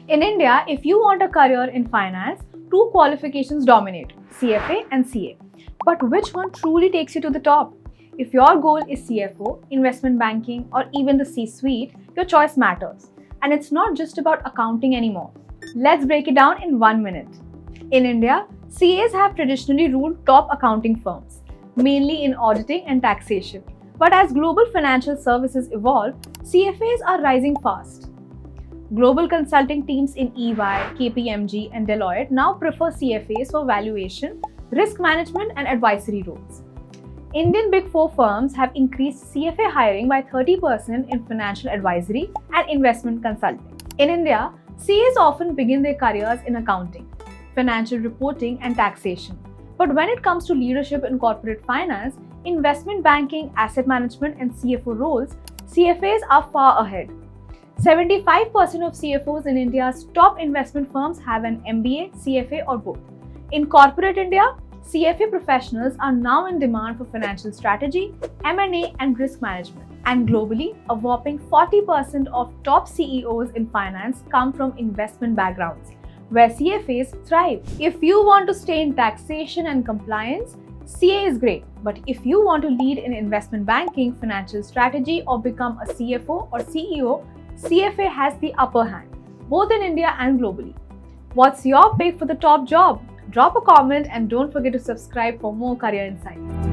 In India, if you want a career in finance, two qualifications dominate: CFA and CA. But which one truly takes you to the top? If your goal is CFO, investment banking, or even the C suite, your choice matters. And it's not just about accounting anymore. Let's break it down in 1 minute. In India, CAs have traditionally ruled top accounting firms, mainly in auditing and taxation. But as global financial services evolve, CFAs are rising fast. Global consulting teams in EY, KPMG, and Deloitte now prefer CFAs for valuation, risk management, and advisory roles. Indian Big Four firms have increased CFA hiring by 30% in financial advisory and investment consulting. In India, CAs often begin their careers in accounting, financial reporting, and taxation. But when it comes to leadership in corporate finance, investment banking, asset management, and CFO roles, CFAs are far ahead. 75% of CFOs in India's top investment firms have an MBA, CFA, or both. In corporate India, CFA professionals are now in demand for financial strategy, M&A, and risk management. And globally, a whopping 40% of top CEOs in finance come from investment backgrounds, where CFAs thrive. If you want to stay in taxation and compliance, CA is great. But if you want to lead in investment banking, financial strategy, or become a CFO or CEO, CFA has the upper hand, both in India and globally. What's your pick for the top job? Drop a comment and don't forget to subscribe for more career insights.